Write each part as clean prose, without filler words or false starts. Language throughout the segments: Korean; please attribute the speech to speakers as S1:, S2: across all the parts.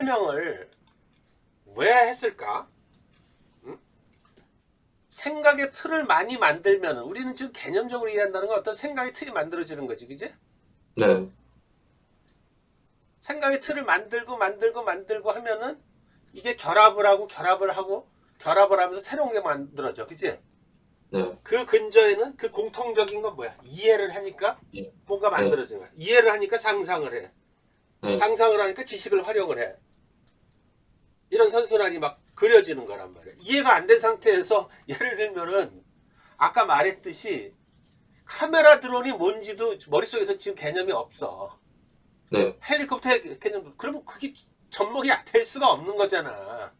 S1: 설명을 왜 했을까? 응? 생각의 틀을 많이 만들면 우리는 지금 개념적으로 이해한다는 건 어떤 생각의 틀이 만들어지는 거지, 그지?
S2: 네,
S1: 생각의 틀을 만들고 하면은 이게 결합을 하면서 새로운 게 만들어져, 그지?
S2: 네,
S1: 그 근저에는 그 공통적인 건 뭐야? 이해를 하니까
S2: 예,
S1: 뭔가
S2: 네,
S1: 만들어지는 거야. 이해를 하니까 상상을 해.
S2: 네,
S1: 상상을 하니까 지식을 활용을 해. 이런 선순환이 막 그려지는 거란 말이야. 이해가 안 된 상태에서 예를 들면은 아까 말했듯이 카메라 드론이 뭔지도 머릿속에서 지금 개념이 없어.
S2: 네,
S1: 헬리콥터 개념도 그러면 그게 접목이 될 수가 없는 거잖아.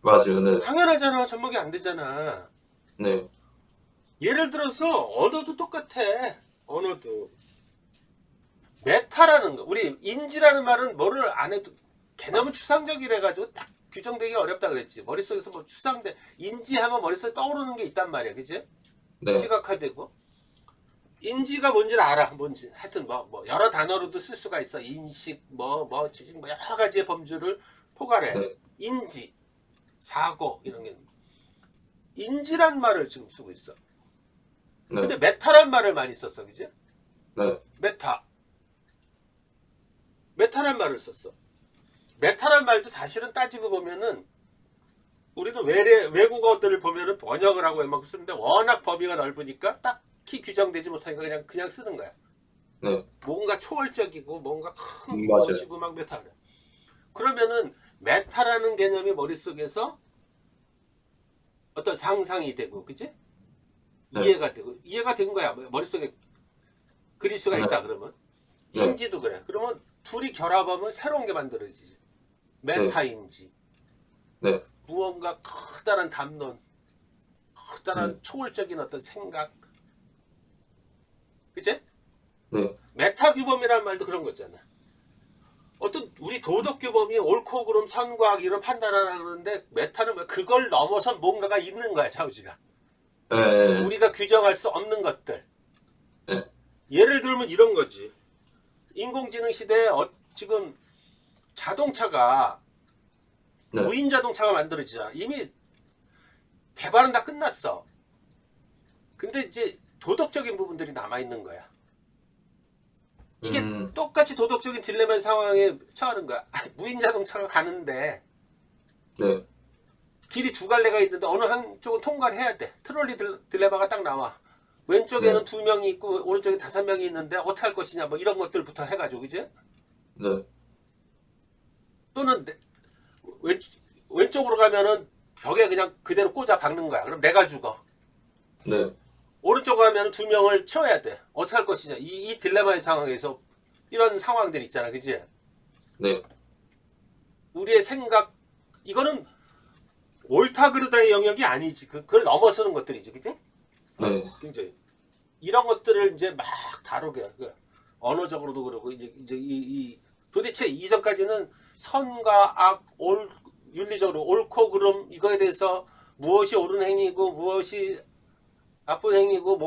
S2: 맞아요, 네,
S1: 당연하잖아. 접목이 안 되잖아.
S2: 네,
S1: 예를 들어서 언어도 똑같아. 언어도 메타라는 거, 우리 인지라는 말은 뭐를 안 해도 개념은 추상적이래 가지고 딱 규정되기 어렵다 그랬지. 머릿속에서 뭐 추상돼 인지하면 머릿속에 떠오르는 게 있단 말이야, 그지?
S2: 네,
S1: 시각화되고 인지가 뭔지를 알아. 뭔지 하여튼 뭐 여러 단어로도 쓸 수가 있어. 인식 지식 뭐 여러 가지의 범주를 포괄해.
S2: 네,
S1: 인지, 사고 이런 게 인지란 말을 지금 쓰고 있어.
S2: 네,
S1: 근데 메타란 말을 많이 썼어, 그지?
S2: 네,
S1: 메타란 말을 썼어. 메타란 말도 사실은 따지고 보면은 우리도 외국어들을 보면은 번역을 하고 막 쓰는데 워낙 범위가 넓으니까 딱히 규정되지 못하니까 그냥 쓰는 거야.
S2: 네,
S1: 뭔가 초월적이고 뭔가 큰
S2: 맞아요,
S1: 것이고 막 메타래. 그러면은 메타라는 개념이 머릿속에서 어떤 상상이 되고, 그치?
S2: 네,
S1: 이해가 된 거야. 머릿속에 그릴 수가
S2: 네,
S1: 있다 그러면.
S2: 네,
S1: 인지도 그래. 그러면 둘이 결합하면 새로운 게 만들어지지.
S2: 네,
S1: 메타인지.
S2: 네,
S1: 무언가 커다란 담론, 커다란
S2: 네,
S1: 초월적인 어떤 생각. 그치?
S2: 네,
S1: 메타 규범이라는 말도 그런 거잖아. 어떤 우리 도덕 규범이 옳고 그름 선과악 이런 판단하는데 메타는 뭐 그걸 넘어선 뭔가가 있는 거야, 자우지가.
S2: 네,
S1: 우리가 규정할 수 없는 것들.
S2: 네,
S1: 예를 들면 이런 거지. 인공지능 시대에 지금 자동차가
S2: 네,
S1: 무인 자동차가 만들어지잖아. 이미 개발은 다 끝났어. 근데 이제 도덕적인 부분들이 남아 있는 거야. 이게
S2: 음,
S1: 똑같이 도덕적인 딜레마 상황에 처하는 거야. 무인 자동차가 가는데
S2: 네,
S1: 길이 두 갈래가 있는데 어느 한쪽은 통과를 해야 돼. 트롤리 딜레마가 딱 나와. 왼쪽에는
S2: 네,
S1: 두 명이 있고 오른쪽에 다섯 명이 있는데 어떻게 할 것이냐 뭐 이런 것들부터 해가지고 그지?
S2: 네,
S1: 또는 왼, 왼쪽으로 가면은 벽에 그냥 그대로 꽂아 박는 거야. 그럼 내가 죽어.
S2: 네,
S1: 오른쪽으로 가면 두 명을 채워야 돼. 어떻게 할 것이냐. 이 딜레마의 상황에서 이런 상황들 있잖아. 그지?
S2: 네,
S1: 우리의 생각, 이거는 옳다 그르다의 영역이 아니지. 그걸 넘어서는 것들이지. 그지?
S2: 네,
S1: 굉장히. 이런 것들을 이제 막 다루게. 언어적으로도 그러고, 이제 도대체 이전까지는 선과 악, 윤리적으로 옳고 그름, 이거에 대해서 무엇이 옳은 행위고, 무엇이 나쁜 행위고,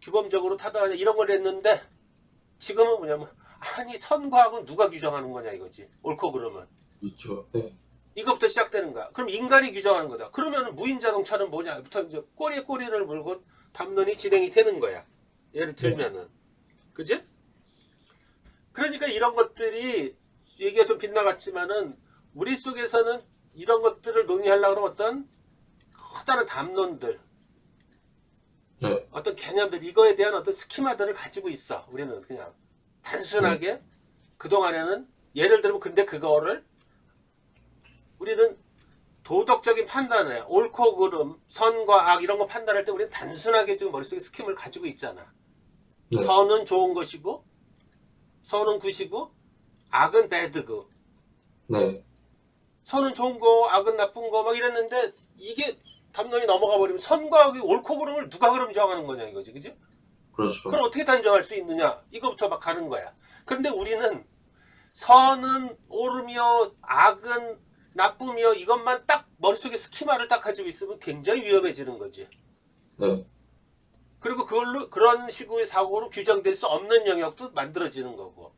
S1: 규범적으로 타당하냐, 이런 걸 했는데, 지금은 뭐냐면, 아니, 선과 악은 누가 규정하는 거냐, 이거지. 옳고 그름은.
S2: 있죠, 네,
S1: 이것부터 시작되는 거야. 그럼 인간이 규정하는 거다. 그러면 무인 자동차는 뭐냐부터 이제 꼬리에 꼬리를 물고 담론이 진행이 되는 거야. 예를
S2: 네,
S1: 들면은. 그지? 그러니까 이런 것들이 얘기가 좀 빗나갔지만은 우리 속에서는 이런 것들을 논의하려고 하면 어떤 커다란 담론들,
S2: 네,
S1: 어떤 개념들, 이거에 대한 어떤 스키마들을 가지고 있어. 우리는 그냥
S2: 네,
S1: 단순하게 그동안에는 예를 들면 근데 그거를 우리는 도덕적인 판단에 옳고 그름, 선과 악 이런 거 판단할 때 우리는 단순하게 지금 머릿속에 스킴을 가지고 있잖아.
S2: 네,
S1: 선은 좋은 것이고 선은 굿이고 악은 배드고
S2: 네,
S1: 선은 좋은 거 악은 나쁜 거 막 이랬는데 이게 담론이 넘어가 버리면 선과 악이 옳고 그름을 누가 그럼 정하는 거냐 이거지, 그지?
S2: 그렇죠,
S1: 그걸 어떻게 단정할 수 있느냐 이거부터 막 가는 거야. 그런데 우리는 선은 옳으며 악은 나쁘며 이것만 딱 머릿속에 스키마를 딱 가지고 있으면 굉장히 위험해지는 거지.
S2: 네,
S1: 그리고 그걸로 그런 식의 사고로 규정될 수 없는 영역도 만들어지는 거고.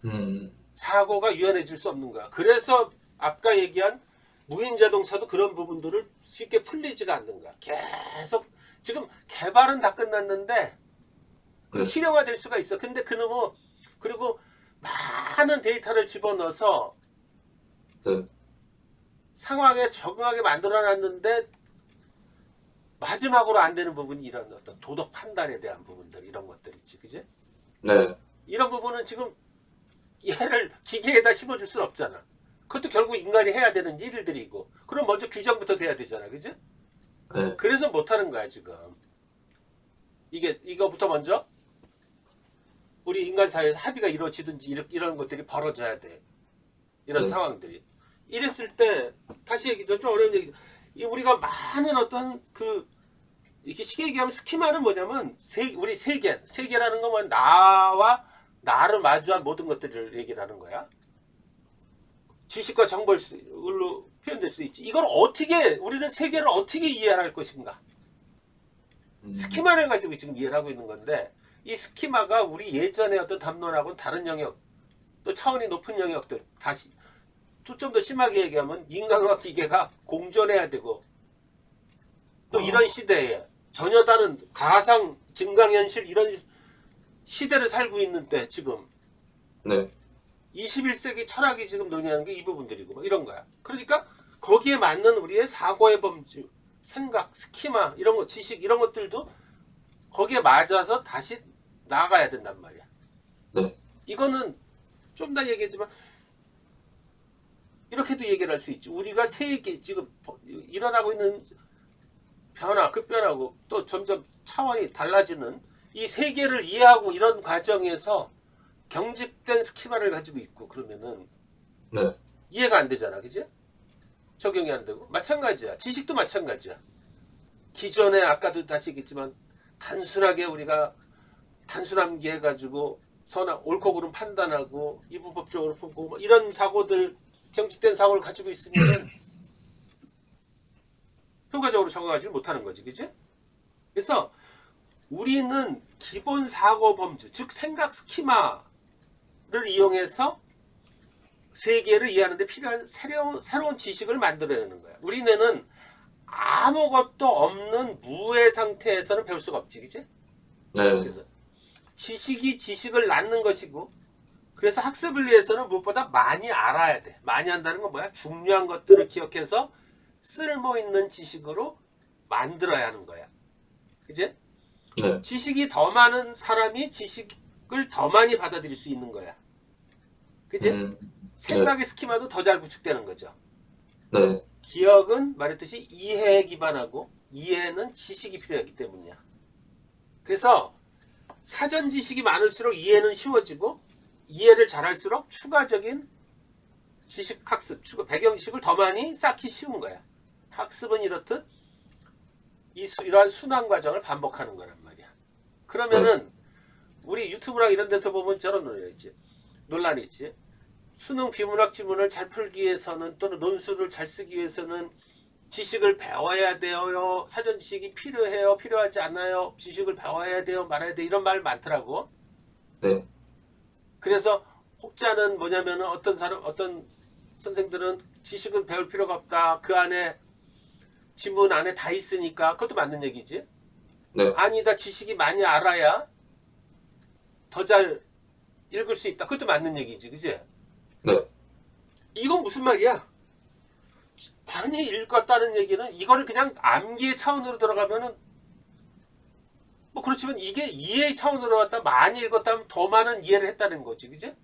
S2: 음,
S1: 사고가 유연해질 수 없는 거야. 그래서 아까 얘기한 무인 자동차도 그런 부분들을 쉽게 풀리지가 않는 거야. 계속 지금 개발은 다 끝났는데
S2: 네.
S1: 실용화될 수가 있어. 근데 그놈은 그리고 많은 데이터를 집어넣어서
S2: 네.
S1: 상황에 적응하게 만들어놨는데 마지막으로 안 되는 부분이 이런 어떤 도덕 판단에 대한 부분들 이런 것들 있지, 그지?
S2: 네.
S1: 이런 부분은 지금 얘를 기계에다 심어줄 수는 없잖아. 그것도 결국 인간이 해야 되는 일들이고, 그럼 먼저 규정부터 돼야 되잖아, 그지?
S2: 네.
S1: 그래서 못하는 거야 지금. 이거부터 먼저 우리 인간 사회에서 합의가 이루어지든지 이런 것들이 벌어져야 돼. 이런
S2: 네.
S1: 상황들이. 이랬을 때 다시 얘기죠. 좀 어려운 얘기. 우리가 많은 어떤 이렇게 쉽게 얘기하면 스키마는 뭐냐면 우리 세계라는 건 뭐 나와 나를 마주한 모든 것들을 얘기를 하는 거야. 지식과 정보로 표현될 수도 있지. 이걸 우리는 세계를 어떻게 이해할 것인가? 스키마를 가지고 지금 이해를 하고 있는 건데, 이 스키마가 우리 예전의 어떤 담론하고는 다른 영역, 또 차원이 높은 영역들, 다시 또 좀 더 심하게 얘기하면 인간과 기계가 공존해야 되고, 또 이런 시대에 전혀 다른 가상 증강현실 이런 시대를 살고 있는 때 지금
S2: 네.
S1: 21세기 철학이 지금 논의하는 게 이 부분들이고 막 이런 거야. 그러니까 거기에 맞는 우리의 사고의 범주, 생각, 스키마 이런 거, 지식 이런 것들도 거기에 맞아서 다시 나아가야 된단 말이야.
S2: 네.
S1: 이거는 좀 더 얘기했지만 이렇게도 얘기를 할 수 있지. 우리가 세계 지금 일어나고 있는 변화, 급변하고 또 점점 차원이 달라지는 이 세계를 이해하고 이런 과정에서 경직된 스키마를 가지고 있고 그러면은
S2: 네.
S1: 이해가 안 되잖아, 그지? 적용이 안 되고 마찬가지야. 지식도 마찬가지야. 기존에 아까도 다시 얘기했지만 단순하게 우리가 단순함기 해가지고 옳고 그름 판단하고 이분법적으로 보고 뭐 이런 사고들 경직된 사고를 가지고 있으면 효과적으로 적응하지 못하는 거지, 그지? 그래서 우리는 기본 사고 범주, 즉 생각 스키마를 이용해서 세계를 이해하는 데 필요한 새로운 지식을 만들어내는 거야. 우리는 아무것도 없는 무의 상태에서는 배울 수가 없지, 그지?
S2: 네.
S1: 그래서 지식이 지식을 낳는 것이고, 그래서 학습을 위해서는 무엇보다 많이 알아야 돼. 많이 한다는 건 뭐야? 중요한 것들을 기억해서 쓸모 있는 지식으로 만들어야 하는 거야. 그지?
S2: 네.
S1: 지식이 더 많은 사람이 지식을 더 많이 받아들일 수 있는 거야. 그지? 생각의 스키마도 더 잘 구축되는 거죠.
S2: 네.
S1: 기억은 말했듯이 이해에 기반하고 이해는 지식이 필요하기 때문이야. 그래서 사전 지식이 많을수록 이해는 쉬워지고 이해를 잘할수록 추가적인 지식 학습, 배경 지식을 더 많이 쌓기 쉬운 거야. 학습은 이렇듯 이러한 순환 과정을 반복하는 거란 말이야. 그러면은 우리 유튜브랑 이런 데서 보면 저런 논란이 있지. 수능 비문학 지문을 잘 풀기 위해서는 또는 논술을 잘 쓰기 위해서는 지식을 배워야 돼요. 사전 지식이 필요해요. 필요하지 않아요. 지식을 배워야 돼요. 말아야 돼요. 이런 말 많더라고.
S2: 네.
S1: 그래서 혹자는 뭐냐면은 어떤 선생들은 지식은 배울 필요가 없다. 그 안에 지문 안에 다 있으니까 그것도 맞는 얘기지.
S2: 네.
S1: 아니다. 지식이 많이 알아야 더 잘 읽을 수 있다. 그것도 맞는 얘기지. 그지?
S2: 네.
S1: 이건 무슨 말이야? 많이 읽었다는 얘기는 이거를 그냥 암기의 차원으로 들어가면은 뭐 그렇지만 이게 이해의 차원으로 갔다 많이 읽었다면 더 많은 이해를 했다는 거지. 그지?
S2: 네.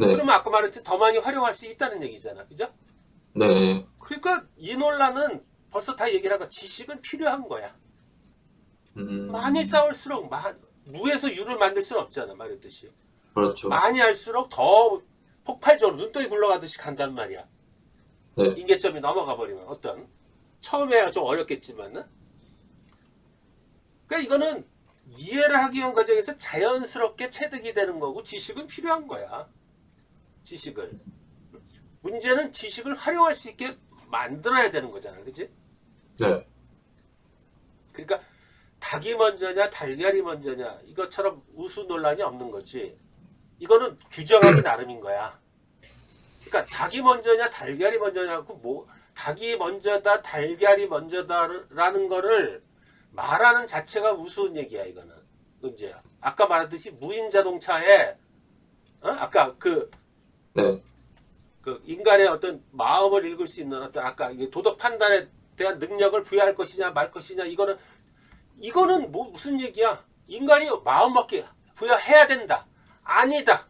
S1: 그러면 아까 말했듯이 더 많이 활용할 수 있다는 얘기잖아. 그죠?
S2: 네.
S1: 그러니까 이 논란은 벌써 다 얘기를 하고 지식은 필요한 거야. 많이 쌓을수록 무에서 유를 만들 수는 없잖아. 말했듯이.
S2: 그렇죠.
S1: 많이 할수록 더 폭발적으로 눈덩이 굴러가듯이 간단 말이야.
S2: 네.
S1: 임계점이 넘어가 버리면 처음에야 좀 어렵겠지만은 그러니까 이거는 이해를 하기 위한 과정에서 자연스럽게 체득이 되는 거고 지식은 필요한 거야. 지식을. 문제는 지식을 활용할 수 있게 만들어야 되는 거잖아. 그지?
S2: 네.
S1: 그러니까 닭이 먼저냐 달걀이 먼저냐 이것처럼 우수 논란이 없는 거지. 이거는 규정하기 나름인 거야. 그러니까 닭이 먼저냐 달걀이 먼저냐고 뭐 닭이 먼저다 달걀이 먼저다라는 거를 말하는 자체가 우스운 얘기야. 이거는 문제야. 아까 말했듯이 무인 자동차에 아까
S2: 네.
S1: 그 인간의 어떤 마음을 읽을 수 있는 어떤 아까 이게 도덕 판단에 대한 능력을 부여할 것이냐 말 것이냐 이거는 뭐 무슨 얘기야? 인간이 마음먹기 부여해야 된다. 아니다.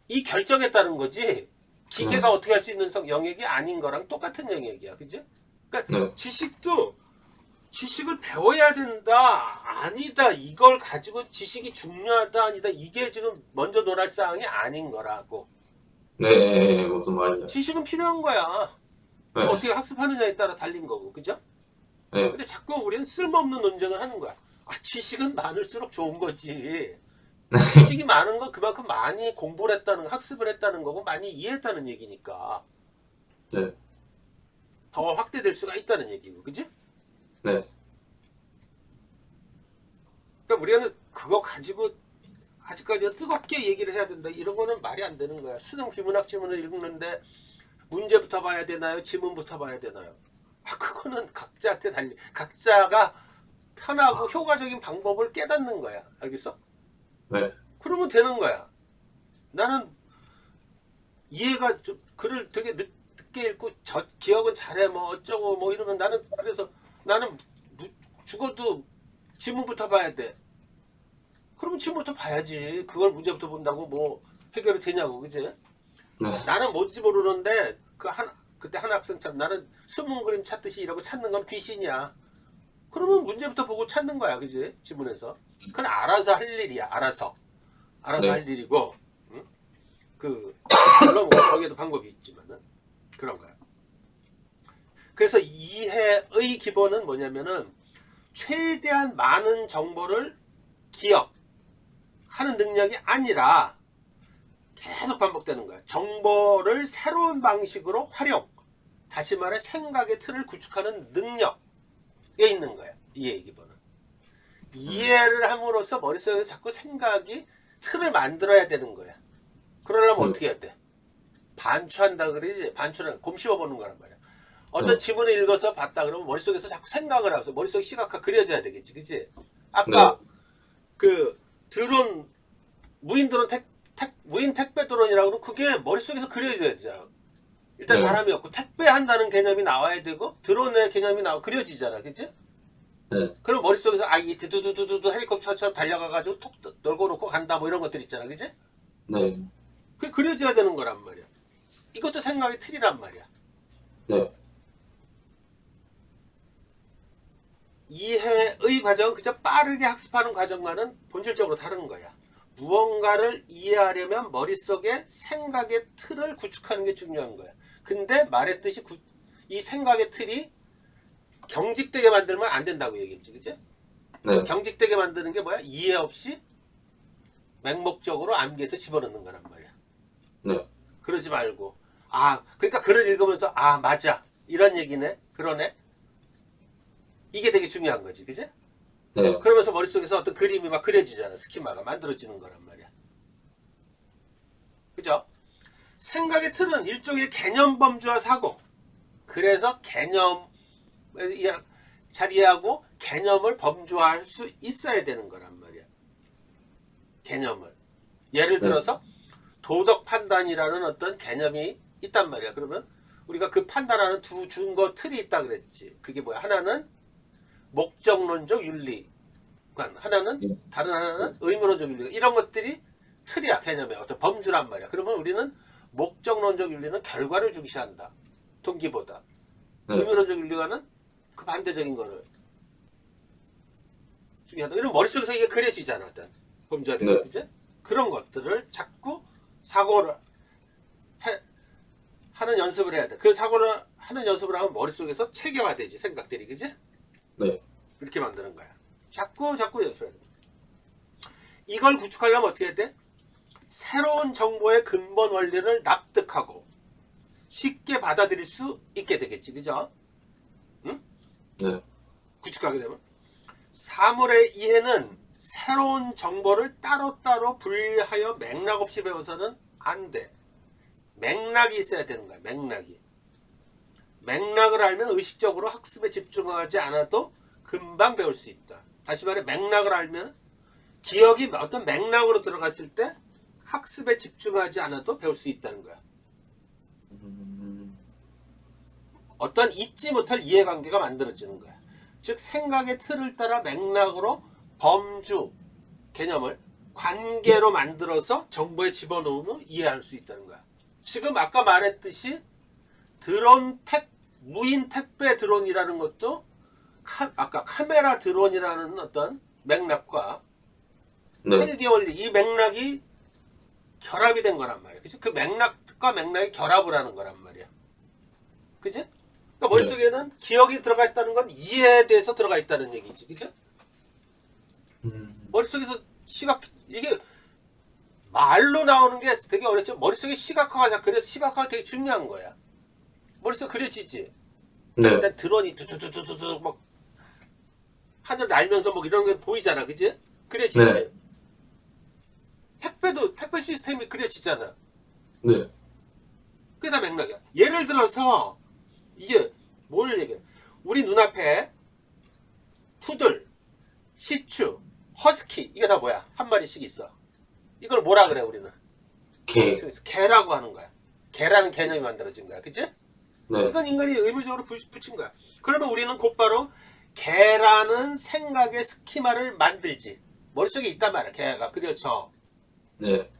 S1: 이 결정했다는 거지. 기계가 어떻게 할 수 있는 영역이 아닌 거랑 똑같은 영역이야. 그지? 그러니까
S2: 네.
S1: 지식을 배워야 된다. 아니다. 이걸 가지고 지식이 중요하다. 아니다. 이게 지금 먼저 논할 사항이 아닌 거라고.
S2: 네. 무슨 말이냐.
S1: 지식은 필요한 거야.
S2: 네.
S1: 어떻게 학습하느냐에 따라 달린 거고. 그죠?
S2: 네.
S1: 근데 자꾸 우리는 쓸모없는 논쟁을 하는 거야. 지식은 많을수록 좋은 거지. 지식이 많은 건 그만큼 많이 공부를 했다는, 학습을 했다는 거고, 많이 이해했다는 얘기니까.
S2: 네.
S1: 더 확대될 수가 있다는 얘기고, 그지?
S2: 네.
S1: 그러니까 우리는 그거 가지고 아직까지 뜨겁게 얘기를 해야 된다. 이런 거는 말이 안 되는 거야. 수능 비문학 지문을 읽는데 문제부터 봐야 되나요? 지문부터 봐야 되나요? 그거는 각자한테 각자가 편하고 효과적인 방법을 깨닫는 거야. 알겠어?
S2: 네.
S1: 그러면 되는 거야. 나는 이해가 좀 글을 되게 늦게 읽고 기억은 잘해 뭐 어쩌고 뭐 이러면 그래서 나는 죽어도 지문부터 봐야 돼. 그러면 지문부터 봐야지. 그걸 문제부터 본다고 뭐 해결이 되냐고, 그지?
S2: 네.
S1: 나는 뭔지 모르는데 그때 한 학생처럼 나는 숨은 그림 찾듯이 이러고 찾는 건 귀신이야. 그러면 문제부터 보고 찾는 거야, 그지? 지문에서. 그건 알아서 할 일이야. 알아서
S2: 네.
S1: 할 일이고, 응? 물론 거기에도 방법이 있지만은 그런 거야. 그래서 이해의 기본은 뭐냐면은 최대한 많은 정보를 기억하는 능력이 아니라 계속 반복되는 거야. 정보를 새로운 방식으로 활용, 다시 말해 생각의 틀을 구축하는 능력에 있는 거야. 이해의 기본은. 이해를 함으로써 머릿속에 자꾸 생각이 틀을 만들어야 되는 거야. 그러려면 어떻게 해야 돼? 반추한다 그러지. 반추는 곰 씹어보는 거란 말이야. 어떤 지문을 읽어서 봤다 그러면 머릿속에서 자꾸 생각을 하면서 머릿속에 시각화 그려져야 되겠지. 그치? 아까 무인 드론 무인 택배 드론이라고 그러면 그게 머릿속에서 그려져야 되잖아. 일단 사람이 없고 택배한다는 개념이 나와야 되고 드론의 개념이 그려지잖아. 그치?
S2: 네.
S1: 그럼 머릿속에서 이 두두두두두 헬리콥터처럼 달려가가지고 톡 놀고 놓고 간다 뭐 이런 것들 있잖아. 그치?
S2: 네.
S1: 그게 그려져야 되는 거란 말이야. 이것도 생각의 틀이란 말이야.
S2: 네.
S1: 이해의 과정은 그저 빠르게 학습하는 과정과는 본질적으로 다른 거야. 무언가를 이해하려면 머릿속에 생각의 틀을 구축하는 게 중요한 거야. 근데 말했듯이 이 생각의 틀이 경직되게 만들면 안 된다고 얘기했지. 그치?
S2: 네.
S1: 경직되게 만드는 게 뭐야? 이해 없이 맹목적으로 암기해서 집어넣는 거란 말이야.
S2: 네.
S1: 그러지 말고 그러니까 글을 읽으면서 맞아 이런 얘기네 그러네 이게 되게 중요한 거지. 그지?
S2: 네.
S1: 그러면서 머릿속에서 어떤 그림이 막 그려지잖아. 스키마가 만들어지는 거란 말이야. 그죠? 생각의 틀은 일종의 개념 범주화 사고. 그래서 개념을 잘 이해하고 개념을 범주화할 수 있어야 되는 거란 말이야. 개념을. 예를 들어서 도덕 판단이라는 어떤 개념이 있단 말이야. 그러면 우리가 그 판단하는 두 준거 틀이 있다 그랬지. 그게 뭐야? 하나는 목적론적 윤리관, 다른 하나는 의무론적 윤리관. 이런 것들이 틀이야. 개념의 어떤 범주란 말이야. 그러면 우리는 목적론적 윤리는 결과를 중시한다. 동기보다. 의무론적 윤리관은 그 반대적인 거를 중요하다. 이런 머릿속에서 이게 그려지잖아. 어떤 범주가 돼서. 그죠? 그런 것들을 자꾸 사고를 하는 연습을 해야 돼. 그 사고를 하는 연습을 하면 머릿속에서 체계화되지. 생각들이. 그지?
S2: 네.
S1: 이렇게 만드는 거야. 자꾸 연습해야 돼. 이걸 구축하려면 어떻게 해야 돼? 새로운 정보의 근본 원리를 납득하고 쉽게 받아들일 수 있게 되겠지. 그죠? 응?
S2: 네.
S1: 구축하게 되면 사물의 이해는 새로운 정보를 따로따로 분리하여 맥락 없이 배워서는 안 돼. 맥락이 있어야 되는 거야. 맥락이. 맥락을 알면 의식적으로 학습에 집중하지 않아도 금방 배울 수 있다. 다시 말해 맥락을 알면 기억이 어떤 맥락으로 들어갔을 때 학습에 집중하지 않아도 배울 수 있다는 거야. 어떤 잊지 못할 이해관계가 만들어지는 거야. 즉 생각의 틀을 따라 맥락으로 범주 개념을 관계로 만들어서 정보에 집어넣은 후 이해할 수 있다는 거야. 지금 아까 말했듯이 드론 무인 택배 드론이라는 것도 아까 카메라 드론이라는 어떤 맥락과
S2: 네.
S1: 헬기 원리 이 맥락이 결합이 된 거란 말이야. 그치? 그 맥락과 맥락이 결합을 하는 거란 말이야. 그치? 그러니까 머릿속에는 기억이 들어가 있다는 건 이해에 대해서 들어가 있다는 얘기지. 그치? 머릿속에서 이게 말로 나오는 게 되게 어렵죠. 머릿속에 시각화가 그래서 시각화가 되게 중요한 거야. 머릿속에 그려지지.
S2: 네.
S1: 일단 드론이 두두두두두 막 하늘 날면서 뭐 이런 게 보이잖아. 그치? 그려지지.
S2: 네.
S1: 택배 시스템이 그려지잖아.
S2: 네.
S1: 그게 다 맥락이야. 예를 들어서 이게 뭘 얘기해? 우리 눈앞에 푸들, 시츄, 허스키 이게 다 뭐야? 한 마리씩 있어. 이걸 뭐라 그래 우리는?
S2: 개.
S1: 개라고 하는 거야. 개라는 개념이 만들어진 거야. 그치?
S2: 네.
S1: 이건 인간이 의무적으로 붙인 거야. 그러면 우리는 곧바로 개라는 생각의 스키마를 만들지. 머릿속에 있단 말이야. 개가 그려져.
S2: 네.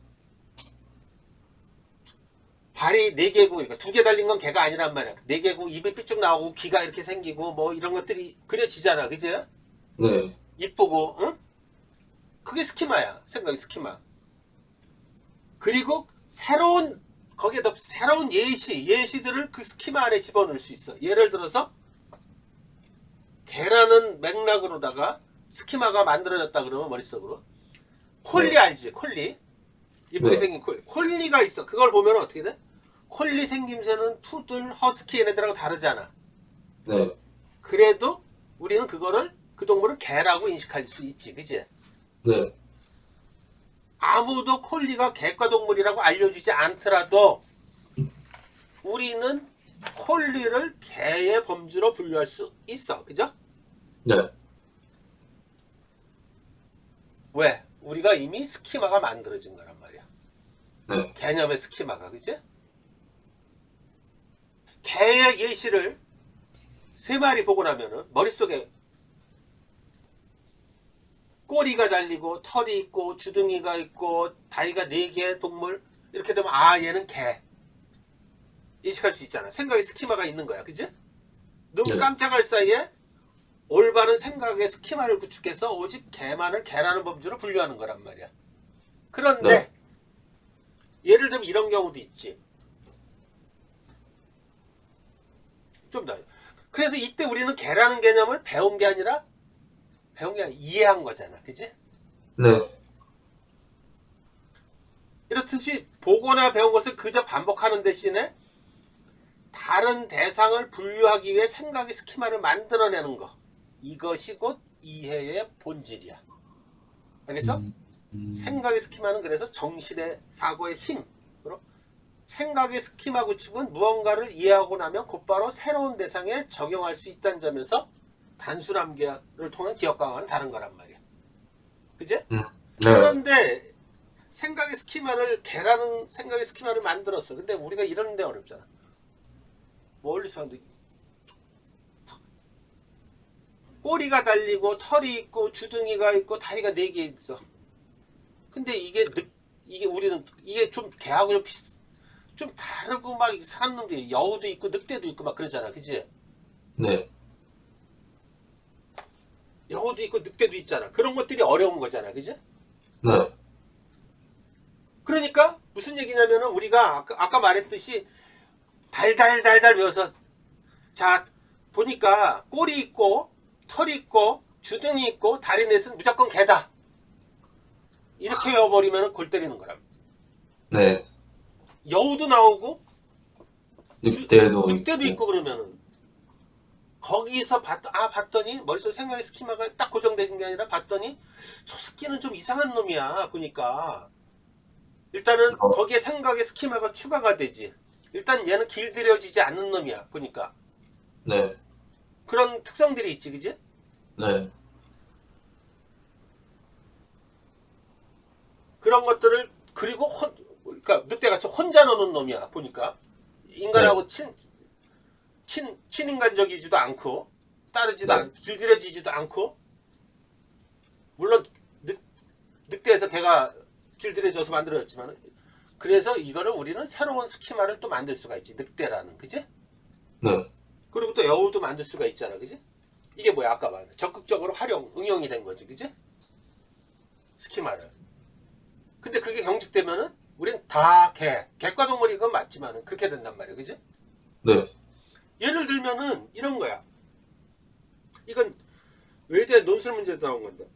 S1: 발이 4개고 그러니까 2개 달린 건 개가 아니란 말이야. 4개고 입이 삐쭉 나오고 귀가 이렇게 생기고 뭐 이런 것들이 그려지잖아. 그지?
S2: 네.
S1: 이쁘고 응? 그게 스키마야. 생각의 스키마. 그리고 거기에다 새로운 예시들을 그 스키마 안에 집어넣을 수 있어. 예를 들어서 개라는 맥락으로다가 스키마가 만들어졌다 그러면 머릿속으로 콜리
S2: 네.
S1: 알지? 콜리 이쁘게
S2: 네.
S1: 생긴 콜리가 있어. 그걸 보면 어떻게 돼? 콜리 생김새는 푸들, 허스키 얘네들하고 다르잖아.
S2: 네.
S1: 그래도 우리는 그 동물을 개라고 인식할 수 있지. 그치?
S2: 네.
S1: 아무도 콜리가 개과 동물이라고 알려주지 않더라도 우리는 콜리를 개의 범주로 분류할 수 있어. 그죠?
S2: 네.
S1: 왜? 우리가 이미 스키마가 만들어진 거란 말이야.
S2: 네.
S1: 개념의 스키마가. 그치? 개의 예시를 3마리 보고 나면은 머릿속에 꼬리가 달리고 털이 있고 주둥이가 있고 다리가 4개 동물 이렇게 되면 얘는 개 인식할 수 있잖아. 생각의 스키마가 있는 거야. 그치? 눈
S2: 네.
S1: 깜짝할 사이에 올바른 생각의 스키마를 구축해서 오직 개만을 개라는 범주로 분류하는 거란 말이야. 그런데
S2: 네.
S1: 예를 들면 이런 경우도 있지. 좀 더. 그래서 이때 우리는 개라는 개념을 배운 게 아니라 이해한 거잖아. 그치?
S2: 네.
S1: 이렇듯이 보거나 배운 것을 그저 반복하는 대신에 다른 대상을 분류하기 위해 생각의 스키마를 만들어내는 거. 이것이 곧 이해의 본질이야. 알겠어? 생각의 스키마는 그래서 정신의 사고의 힘. 생각의 스키마 구축은 무언가를 이해하고 나면 곧바로 새로운 대상에 적용할 수 있다는 점에서 단순함을 통한 기억 강화는 다른 거란 말이야. 그지?
S2: 네.
S1: 그런데 생각의 스키마를 개라는 생각의 스키마를 만들었어. 근데 우리가 이러는데 어렵잖아. 멀리서 하는데 꼬리가 달리고 털이 있고 주둥이가 있고 다리가 4개 있어. 근데 이게 우리는 이게 좀 개하고 좀 다르고 막 이상한 놈들이 여우도 있고 늑대도 있고 막 그러잖아. 그치?
S2: 네.
S1: 여우도 있고 늑대도 있잖아. 그런 것들이 어려운 거잖아. 그치?
S2: 네.
S1: 그러니까 무슨 얘기냐면은 우리가 아까 말했듯이 달달달달 외워서 자 보니까 꼬리 있고 털이 있고 주둥이 있고 다리 넷은 무조건 개다. 이렇게 외워버리면 골 때리는 거라.
S2: 네.
S1: 여우도 나오고
S2: 늑대도
S1: 있고 그러면은 거기서 봤더니 머릿속에 생각의 스키마가 딱 고정되는 게 아니라 봤더니 저 새끼는 좀 이상한 놈이야. 보니까 일단은
S2: 어.
S1: 거기에 생각의 스키마가 추가가 되지. 일단 얘는 길들여지지 않는 놈이야. 보니까
S2: 네.
S1: 그런 특성들이 있지, 그지?
S2: 네.
S1: 그런 것들을 그리고 그러니까 늑대같이 혼자 노는 놈이야. 보니까 인간하고 친인간적이지도 않고 따르지도
S2: 네.
S1: 않고 길들여지지도 않고 물론 늑대에서 걔가 길들여져서 만들어졌지만 그래서 이거를 우리는 새로운 스키마를 또 만들 수가 있지. 늑대라는 그지?
S2: 네.
S1: 그리고 또 여우도 만들 수가 있잖아, 그지? 이게 뭐야 아까 말한 적극적으로 응용이 된 거지, 그지? 스키마를. 근데 그게 경직되면은 우린 다 객과동물이 건 맞지만은 그렇게 된단 말이야, 그지?
S2: 네.
S1: 예를 들면은 이런 거야. 이건 외대 논술 문제도 나온 건데.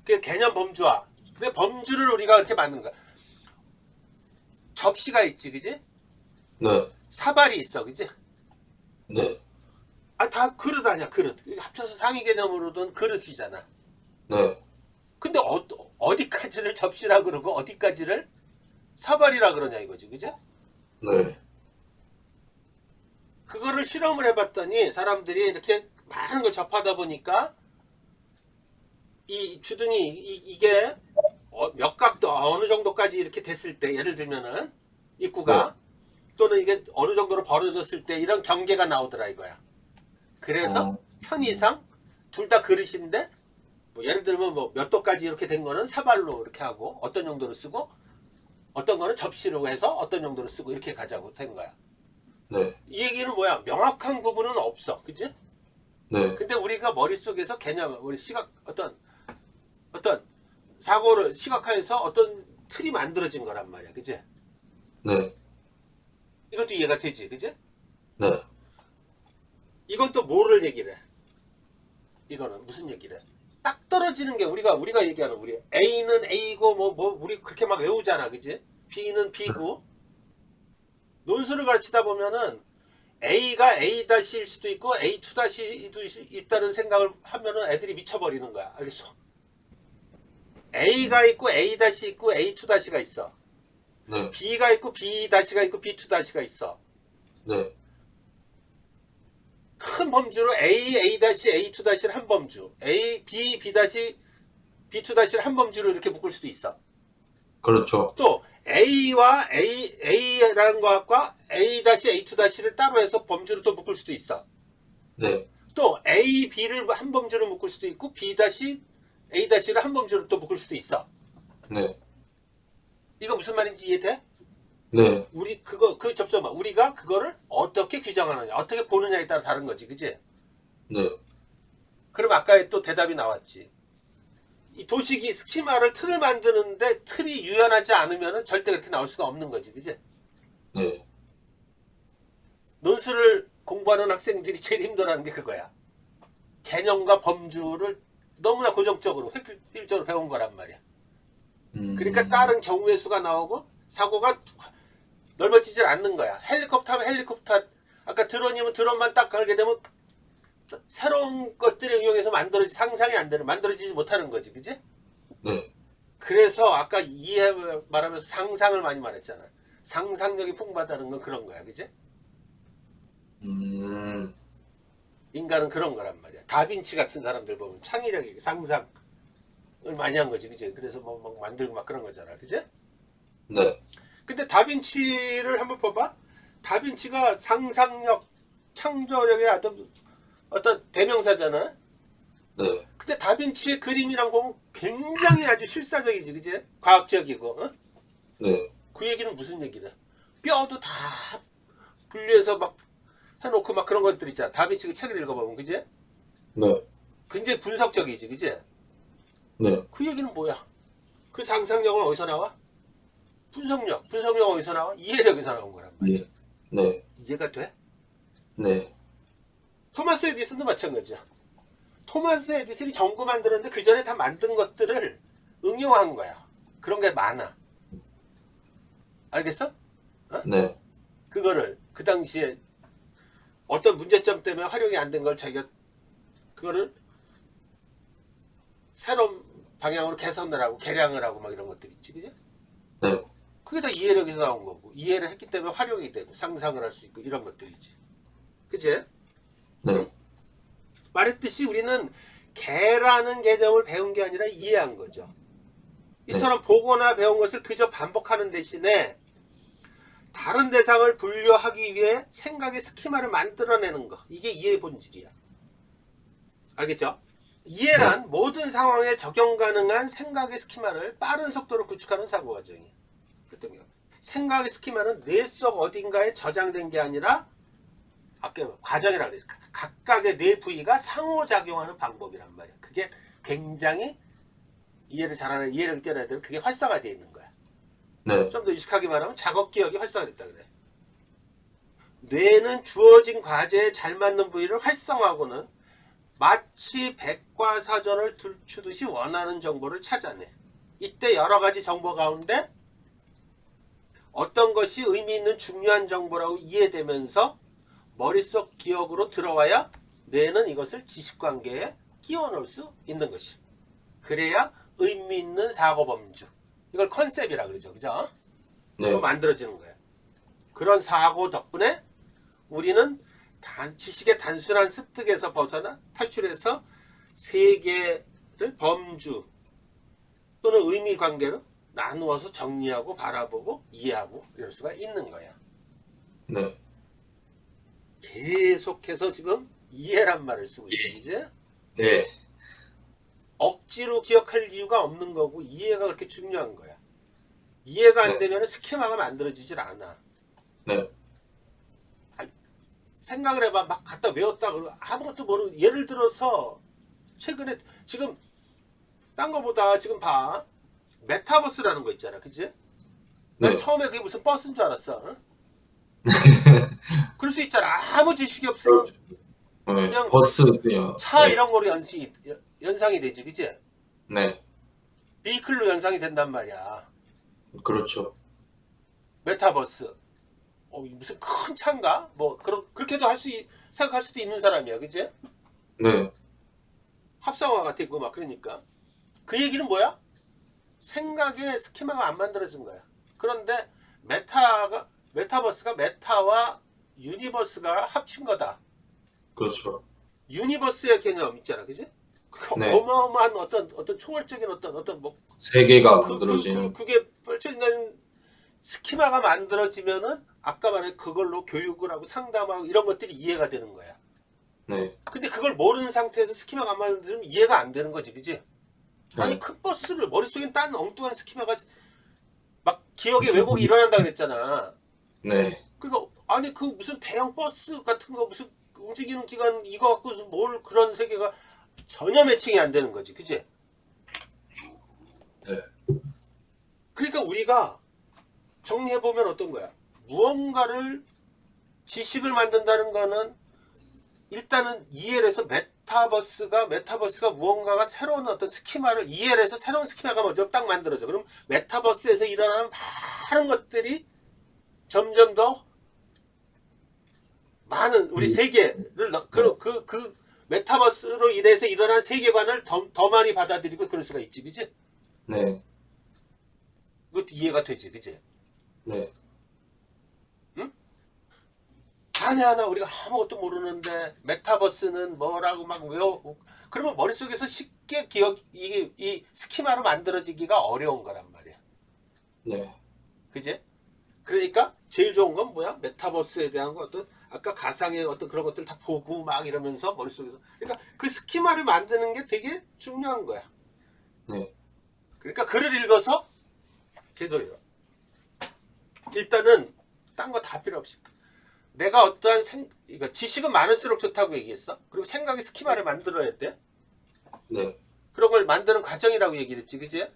S1: 그 개념 범주화. 근데 범주를 우리가 이렇게 만드는 거야. 접시가 있지, 그지?
S2: 네.
S1: 사발이 있어, 그지?
S2: 네.
S1: 아, 다 그릇 아니야, 그릇. 합쳐서 상위 개념으로는 그릇이잖아.
S2: 네.
S1: 근데 어디까지를 접시라 그러고 어디까지를 사발이라 그러냐 이거지, 그지?
S2: 네.
S1: 그거를 실험을 해봤더니 사람들이 이렇게 많은 걸 접하다 보니까 이 주둥이 이게 몇 각도 어느 정도까지 이렇게 됐을 때 예를 들면은 입구가 또는 이게 어느 정도로 벌어졌을 때 이런 경계가 나오더라 이거야. 그래서 편의상 둘 다 그릇인데 뭐 예를 들면 뭐 몇 도까지 이렇게 된 거는 사발로 이렇게 하고 어떤 용도로 쓰고 어떤 거는 접시로 해서 어떤 용도로 쓰고 이렇게 가자고 된 거야.
S2: 네.
S1: 이 얘기는 뭐야? 명확한 구분은 없어, 그지?
S2: 네.
S1: 근데 우리가 머릿속에서 개념, 우리 어떤 사고를 시각화해서 어떤 틀이 만들어진 거란 말이야, 그지?
S2: 네.
S1: 이것도 이해가 되지, 그지?
S2: 네.
S1: 이건 또 뭐를 얘기를 해? 이거는 무슨 얘기를 해? 딱 떨어지는 게 우리가 얘기하는 우리 A는 A고 뭐 우리 그렇게 막 외우잖아, 그지? B는 B고 논술을 가르치다 보면은 A가 A-일 수도 있고 A2-도 있다는 생각을 하면은 애들이 미쳐버리는 거야. 알겠어? A가 있고 A- 있고 A2-가 있어.
S2: 네.
S1: B가 있고 B-가 있고 B2-가 있어.
S2: 네.
S1: 큰 범주로 A, A-를 한 범주, A, B, B-를 한 범주로 이렇게 묶을 수도 있어.
S2: 그렇죠.
S1: 또 A와 A라는 것과 A-를 따로 해서 범주로 또 묶을 수도 있어.
S2: 네.
S1: 또 A, B를 한 범주로 묶을 수도 있고 A-를 한 범주로 또 묶을 수도 있어.
S2: 네.
S1: 이거 무슨 말인지 이해돼?
S2: 네.
S1: 우리 접점만 우리가 그거를 어떻게 규정하느냐, 어떻게 보느냐에 따라 다른 거지, 그지?
S2: 네.
S1: 그럼 아까 또 대답이 나왔지. 이 도식이 스키마를 틀을 만드는데 틀이 유연하지 않으면 절대 그렇게 나올 수가 없는 거지, 그지?
S2: 네.
S1: 논술을 공부하는 학생들이 제일 힘들어하는 게 그거야. 개념과 범주를 너무나 고정적으로 획일적으로 배운 거란 말이야. 그러니까 다른 경우의 수가 나오고 사고가 넓어지질 않는 거야. 헬리콥터 하면 헬리콥터, 아까 드론이면 드론만 딱 걸게 되면 새로운 것들을 응용해서 상상이 안 되는, 만들어지지 못하는 거지, 그지?
S2: 네.
S1: 그래서 아까 말하면서 상상을 많이 말했잖아. 상상력이 풍부하다는 건 그런 거야, 그지? 인간은 그런 거란 말이야. 다빈치 같은 사람들 보면 창의력이, 상상을 많이 한 거지, 그지? 그래서 막 만들고 막 그런 거잖아, 그지?
S2: 네.
S1: 근데 다빈치를 한번 봐봐. 다빈치가 상상력, 창조력의 어떤 대명사잖아.
S2: 네.
S1: 근데 다빈치의 그림이랑 보면 굉장히 아주 실사적이지, 그지? 과학적이고, 어?
S2: 네.
S1: 그 얘기는 무슨 얘기래? 뼈도 다 분리해서 막 해놓고 막 그런 것들 있잖아. 다빈치 그 책을 읽어보면, 그지?
S2: 네.
S1: 굉장히 분석적이지, 그지?
S2: 네.
S1: 그 얘기는 뭐야? 그 상상력은 어디서 나와? 분석력 어디서 나와? 이해력에서 나온 거란 말이야.
S2: 네. 네.
S1: 이해가 돼?
S2: 네.
S1: 토마스 에디슨도 마찬가지야. 토마스 에디슨이 전구 만들었는데 그 전에 다 만든 것들을 응용한 거야. 그런 게 많아. 알겠어? 어?
S2: 네.
S1: 그거를 그 당시에 어떤 문제점 때문에 활용이 안 된 걸 자기가 그거를 새로운 방향으로 개선을 하고 개량을 하고 막 이런 것들 있지, 그지?
S2: 네.
S1: 그게 다 이해력에서 나온 거고 이해를 했기 때문에 활용이 되고 상상을 할 수 있고 이런 것들이지. 그치?
S2: 네.
S1: 말했듯이 우리는 개라는 개념을 배운 게 아니라 이해한 거죠. 이처럼 보거나 배운 것을 그저 반복하는 대신에 다른 대상을 분류하기 위해 생각의 스키마를 만들어내는 거. 이게 이해의 본질이야. 알겠죠? 이해란 모든 상황에 적용 가능한 생각의 스키마를 빠른 속도로 구축하는 사고 과정이에요. 생각의 스키마는 뇌 속 어딘가에 저장된 게 아니라 아까 과정이라고 그랬죠. 각각의 뇌 부위가 상호작용하는 방법이란 말이야. 그게 굉장히 이해를 잘하는 이해력이 뛰어난 애들은 그게 활성화되어 있는 거야.
S2: 네.
S1: 좀 더 유식하게 말하면 작업 기억이 활성화됐다 그래. 뇌는 주어진 과제에 잘 맞는 부위를 활성화하고는 마치 백과사전을 들추듯이 원하는 정보를 찾아내. 이때 여러 가지 정보 가운데 어떤 것이 의미 있는 중요한 정보라고 이해되면서 머릿속 기억으로 들어와야 뇌는 이것을 지식관계에 끼워 넣을 수 있는 것이. 그래야 의미 있는 사고범주. 이걸 컨셉이라 그러죠. 그죠?
S2: 네.
S1: 만들어지는 거예요. 그런 사고 덕분에 우리는 지식의 단순한 습득에서 벗어나 탈출해서 세계를 범주 또는 의미 관계로 나누어서 정리하고 바라보고 이해하고 이럴 수가 있는 거야.
S2: 네.
S1: 계속해서 지금 이해란 말을 쓰고 있어요. 이제
S2: 네.
S1: 억지로 기억할 이유가 없는 거고 이해가 그렇게 중요한 거야. 이해가 안 되면 스키마가 만들어지질 않아.
S2: 네.
S1: 생각을 해봐. 막 갖다 외웠다 그러고 아무것도 모르고 예를 들어서 최근에 지금 딴 거보다 지금 봐. 메타버스라는 거 있잖아. 그치? 난
S2: 네.
S1: 처음에 그게 무슨 버스인 줄 알았어. 어? 그럴 수 있잖아. 아무 지식이 없으면
S2: 네.
S1: 그냥
S2: 버스 그냥.
S1: 차
S2: 네.
S1: 이런 거로 연상이 되지. 그치?
S2: 네.
S1: 비클로 연상이 된단 말이야.
S2: 그렇죠.
S1: 메타버스. 무슨 큰 차인가? 뭐 그렇게도 생각할 수도 있는 사람이야. 그치?
S2: 네.
S1: 합성화 같았고 막 그러니까. 그 얘기는 뭐야? 생각의 스키마가 안 만들어진 거야. 그런데 메타버스가 메타와 유니버스가 합친 거다.
S2: 그렇죠.
S1: 유니버스의 개념 있잖아, 그지?
S2: 네.
S1: 어마어마한 어떤 총괄적인 어떤 뭐
S2: 세계가 만들어진.
S1: 그게 펼쳐진다는 스키마가 만들어지면은 아까 말한 그걸로 교육을 하고 상담하고 이런 것들이 이해가 되는 거야.
S2: 네.
S1: 근데 그걸 모르는 상태에서 스키마가 안 만들면 이해가 안 되는 거지, 그지? 아니
S2: 네.
S1: 큰 버스를 머릿속엔 딴 엉뚱한 스키마가 막 기억에 왜곡이 일어난다 그랬잖아.
S2: 네.
S1: 그러니까 아니 그 무슨 대형 버스 같은 거 무슨 움직이는 기관 이거 갖고 뭘 그런 세계가 전혀 매칭이 안 되는 거지, 그치?
S2: 네.
S1: 그러니까 우리가 정리해 보면 어떤 거야? 무언가를 지식을 만든다는 거는 일단은 이해를 해서 메타버스가 무언가가 새로운 어떤 스키마를 이해를 해서 새로운 스키마가 먼저 딱 만들어져. 그럼 메타버스에서 일어나는 많은 것들이 점점 더 많은 우리 세계를 그 메타버스로 인해서 일어난 세계관을 더 많이 받아들이고 그럴 수가 있지, 그지?
S2: 네.
S1: 그것도 이해가 되지, 그지?
S2: 네.
S1: 응? 하나 우리가 아무것도 모르는데 메타버스는 뭐라고 막 외워 그러면 머릿속에서 쉽게 이 스키마로 만들어지기가 어려운 거란 말이야.
S2: 네.
S1: 그지? 그러니까 제일 좋은 건 뭐야? 메타버스에 대한 어떤 아까 가상의 어떤 그런 것들 다 보고 막 이러면서 머릿속에서 그러니까 그 스키마를 만드는 게 되게 중요한 거야.
S2: 네.
S1: 그러니까 글을 읽어서 계속해요. 일단은 딴 거 다 필요 없이 내가 어떠한 그러니까 지식은 많을수록 좋다고 얘기했어. 그리고 생각의 스키마를 만들어야 돼.
S2: 네.
S1: 그런 걸 만드는 과정이라고 얘기를 했지, 그지?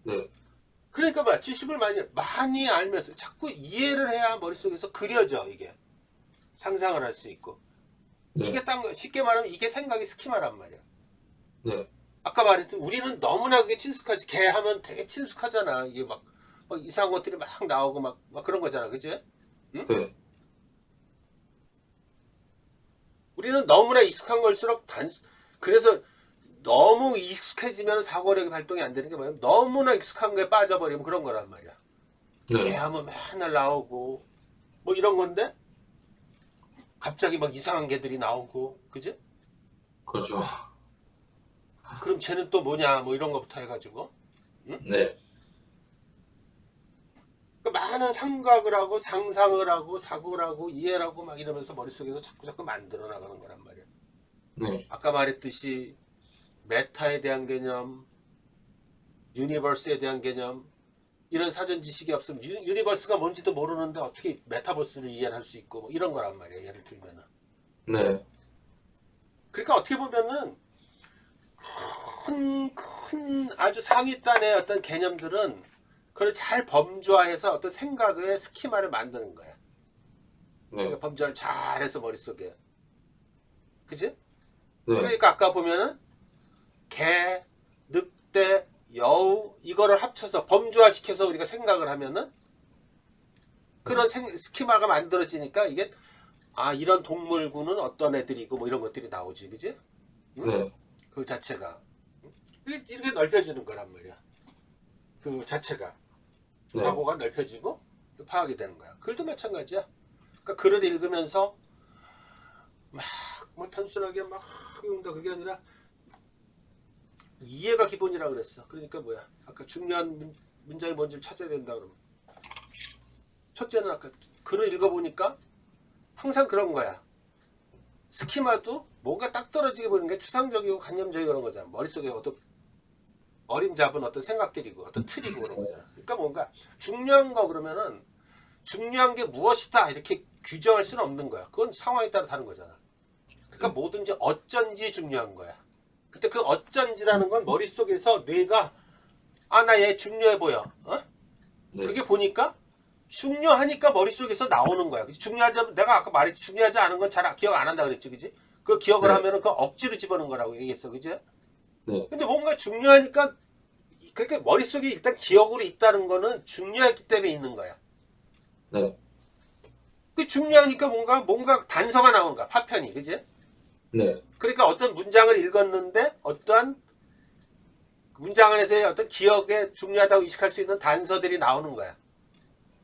S2: 네.
S1: 그러니까 봐, 지식을 많이 알면서 자꾸 이해를 해야 머릿속에서 그려져 이게 상상을 할 수 있고.
S2: 네.
S1: 이게 딴 거 쉽게 말하면 이게 생각의 스키마란 말이야.
S2: 네.
S1: 아까 말했듯 우리는 너무나 그게 친숙하지. 개 하면 되게 친숙하잖아. 이게 막 이상한 것들이 막 나오고 막 그런 거잖아, 그지? 응?
S2: 네.
S1: 우리는 너무나 익숙한 걸수록 그래서 너무 익숙해지면 사고력이 발동이 안 되는 게 뭐냐면 너무나 익숙한 거에 빠져버리면 그런 거란 말이야.
S2: 네.
S1: 개하면 맨날 나오고 뭐 이런 건데 갑자기 막 이상한 개들이 나오고 그지?
S2: 그렇죠.
S1: 그럼 쟤는 또 뭐냐 뭐 이런 거부터 해가지고
S2: 네.
S1: 그 많은 생각을 하고 상상을 하고 사고를 하고 이해를 하고 막 이러면서 머릿속에서 자꾸 만들어 나가는 거란 말이야.
S2: 네.
S1: 아까 말했듯이 메타에 대한 개념, 유니버스에 대한 개념 이런 사전 지식이 없으면 유니버스가 뭔지도 모르는데 어떻게 메타버스를 이해할 수 있고 뭐 이런 거란 말이야. 예를 들면은.
S2: 네.
S1: 그러니까 어떻게 보면은 큰 아주 상위단의 어떤 개념들은 그걸 잘 범주화해서 어떤 생각의 스키마를 만드는 거야.
S2: 네.
S1: 그러니까 범주화를 잘해서 머릿속에. 그지?
S2: 네.
S1: 그러니까 아까 보면은 개, 늑대, 여우 이거를 합쳐서 범주화 시켜서 우리가 생각을 하면은 그런 스키마가 만들어지니까 이게 아 이런 동물군은 어떤 애들이고 뭐 이런 것들이 나오지 그지? 응?
S2: 네.
S1: 그 자체가 이렇게 넓혀지는 거란 말이야. 그 자체가
S2: 네.
S1: 사고가 넓혀지고 파악이 되는 거야. 글도 마찬가지야. 그러니까 글을 읽으면서 막 뭐 단순하게 막 읽는다 그게 아니라 이해가 기본이라 그랬어. 그러니까 뭐야? 아까 중요한 문장이 뭔지를 찾아야 된다 그러면 첫째는 아까 글을 읽어보니까 항상 그런 거야. 스키마도 뭔가 딱 떨어지게 보는 게 추상적이고 관념적이고 그런 거잖아. 머릿속에 어떤 어림잡은 어떤 생각들이고 어떤 틀이고 그런 거잖아. 그러니까 뭔가 중요한 거 그러면은 중요한 게 무엇이다 이렇게 규정할 수는 없는 거야. 그건 상황에 따라 다른 거잖아. 그러니까 뭐든지 어쩐지 중요한 거야. 근데 그 어쩐지라는 건 머릿속에서 뇌가 아 나 얘 중요해 보여. 어?
S2: 네.
S1: 그게 보니까 중요하니까 머릿속에서 나오는 거야. 중요하지 내가 아까 말했지 중요하지 않은 건 잘 기억 안 한다 그랬지, 그지? 그 기억을
S2: 네.
S1: 하면은 그 억지로 집어넣은 거라고 얘기했어, 그지?
S2: 네.
S1: 근데 뭔가 중요하니까 그러니까 머릿속에 일단 기억으로 있다는 거는 중요했기 때문에 있는 거야.
S2: 네.
S1: 그 중요하니까 뭔가 단서가 나오는 거야, 파편이, 그지?
S2: 네.
S1: 그러니까 어떤 문장을 읽었는데 어떠한 문장 안에서의 어떤 기억에 중요하다고 인식할 수 있는 단서들이 나오는 거야.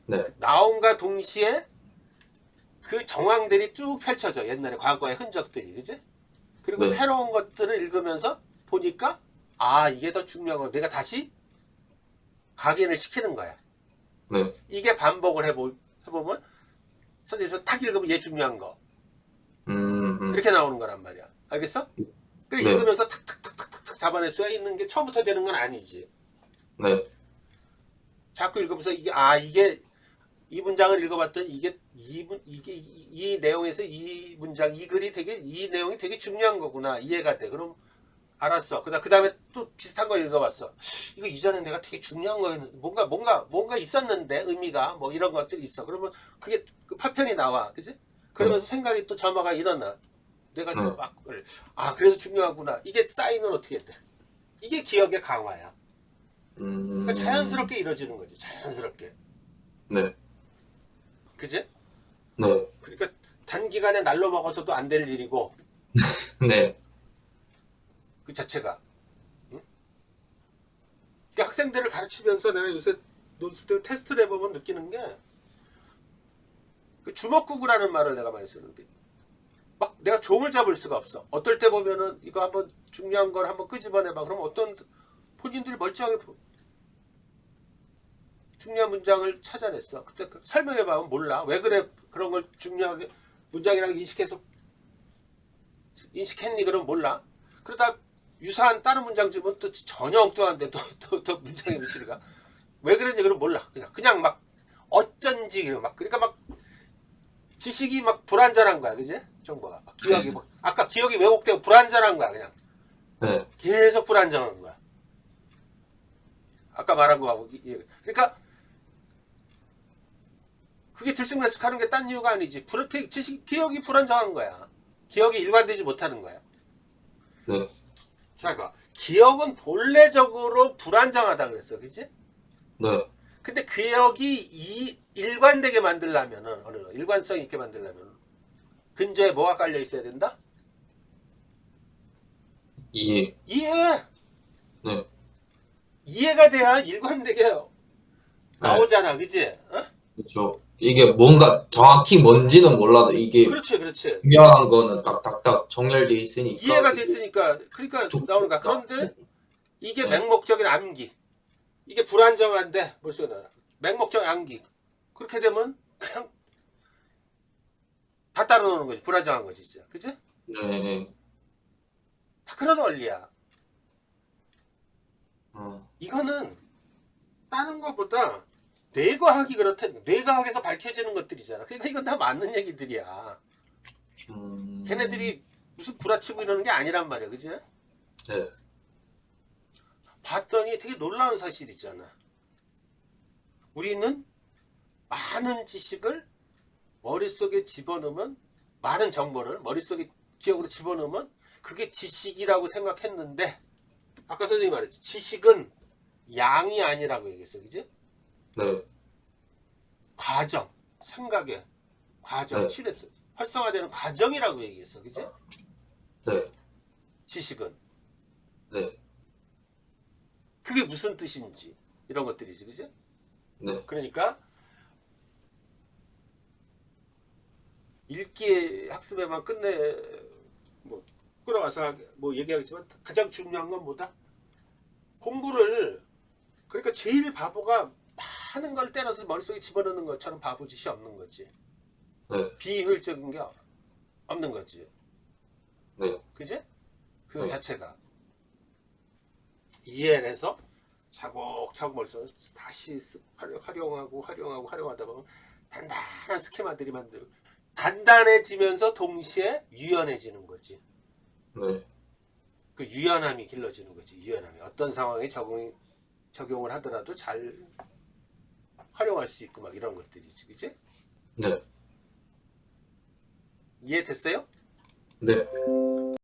S2: 네.
S1: 나옴과 동시에 그 정황들이 쭉 펼쳐져. 옛날에 과거의 흔적들이. 그지? 그리고
S2: 네.
S1: 새로운 것들을 읽으면서 보니까 아 이게 더 중요한 거. 내가 다시 각인을 시키는 거야.
S2: 네.
S1: 이게 반복을 해보면 선생님이 탁 읽으면 얘 중요한 거. 이렇게 나오는 거란 말이야. 알겠어? 그
S2: 네.
S1: 읽으면서 탁탁탁탁탁 잡아낼 수가 있는 게 처음부터 되는 건 아니지.
S2: 네.
S1: 자꾸 읽으면서 이게 이 문장을 읽어봤더니 이게 이 내용에서 이 문장 이 글이 되게 이 내용이 되게 중요한 거구나 이해가 돼. 그럼 알았어. 그 다음에 또 비슷한 거 읽어봤어. 이거 이전에 내가 되게 중요한 거였는데 뭔가 있었는데 의미가 뭐 이런 것들이 있어. 그러면 그게 그 파편이 나와, 그지? 그러면서 생각이 또 점화가 일어나. 내가 좀 막 그래서 중요하구나. 이게 쌓이면 어떻게 돼? 이게 기억의 강화야. 그러니까 자연스럽게 이루어지는 거지. 자연스럽게.
S2: 네.
S1: 그지?
S2: 네.
S1: 그러니까 단기간에 날로 먹어서도 안 될 일이고
S2: 네.
S1: 그 자체가. 응? 그러니까 학생들을 가르치면서 내가 요새 논술 때 테스트를 해보면 느끼는 게 그 주먹구구라는 말을 내가 많이 쓰는데 막 내가 종을 잡을 수가 없어. 어떨 때 보면은 이거 한번 중요한 걸 한번 끄집어내봐. 그럼 어떤 본인들이 멀쩡하게 중요한 문장을 찾아냈어. 그때 설명해봐. 몰라. 왜 그래? 그런 걸 중요하게 문장이랑 인식했니? 그럼 몰라. 그러다 유사한 다른 문장 주면 또 전혀 엉뚱한데 또 문장의 위치가 왜 그랬니? 그럼 몰라. 그냥 막 어쩐지 막 그러니까 막 지식이 막 불완전한 거야, 그지? 정보가 기억이 막 아까 기억이 왜곡되고 불완전한 거야, 그냥
S2: 네.
S1: 계속 불완전한 거야. 아까 말한 거하고 그러니까 그게 들쑥날쑥하는 게 딴 이유가 아니지. 기억이 불안정한 거야. 기억이 일관되지 못하는 거야.
S2: 네.
S1: 자, 기억은 본래적으로 불안정하다 그랬어, 그치?
S2: 네.
S1: 근데 기억이 일관되게 만들려면은 일관성 있게 만들려면 근저에 뭐가 깔려 있어야 된다?
S2: 이해.
S1: 이해.
S2: 네.
S1: 이해가 돼야 일관되게 나오잖아, 그지? 어?
S2: 그렇죠. 이게 뭔가 정확히 뭔지는 몰라도 이게
S1: 그렇지, 그렇지.
S2: 분명한 거는 딱딱딱 정렬돼 있으니까
S1: 이해가
S2: 이게
S1: 됐으니까 그러니까
S2: 쭉
S1: 나오는 거야.
S2: 나오죠.
S1: 그런데 이게
S2: 네.
S1: 맹목적인 암기. 이게 불안정한데 벌써 맹목적인 암기. 그렇게 되면 그냥 다 따라 놓는 거지. 불안정한 거지, 진짜. 그지?
S2: 네.
S1: 다 그런 원리야.
S2: 어,
S1: 이거는 다른 것보다 뇌과학이 그렇다. 뇌과학에서 밝혀지는 것들이잖아. 그러니까 이건 다 맞는 얘기들이야. 걔네들이 무슨 구라치고 이러는 게 아니란 말이야. 그지?
S2: 네.
S1: 봤더니 되게 놀라운 사실이 있잖아. 우리는 많은 지식을 머릿속에 집어넣으면, 많은 정보를 머릿속에 기억으로 집어넣으면 그게 지식이라고 생각했는데, 아까 선생님이 말했지. 지식은 양이 아니라고 얘기했어. 그지?
S2: 네.
S1: 과정, 생각의 과정,
S2: 네.
S1: 실행, 활성화되는 과정이라고 얘기했어. 그지?
S2: 네.
S1: 지식은.
S2: 네.
S1: 그게 무슨 뜻인지. 이런 것들이지. 그지?
S2: 네.
S1: 그러니까 읽기 학습에만 뭐 끌어와서 뭐 얘기하겠지만 가장 중요한 건 뭐다? 공부를, 그러니까 제일 바보가 많은 걸 때려서 머릿속에 집어넣는 것처럼 바보짓이 없는 거지.
S2: 네.
S1: 비효율적인 게 없는 거지.
S2: 네.
S1: 그지? 그
S2: 네.
S1: 자체가 이해를 해서 차곡차곡 머릿속에 다시 활용하다 보면 단단한 스키마들이 만들고 단단해지면서 동시에 유연해지는 거지.
S2: 네.
S1: 그 유연함이 길러지는 거지. 유연함이 어떤 상황에 적용을 하더라도 잘 활용할 수 있고 막 이런 것들이지. 그치?
S2: 네.
S1: 이해됐어요?
S2: 네.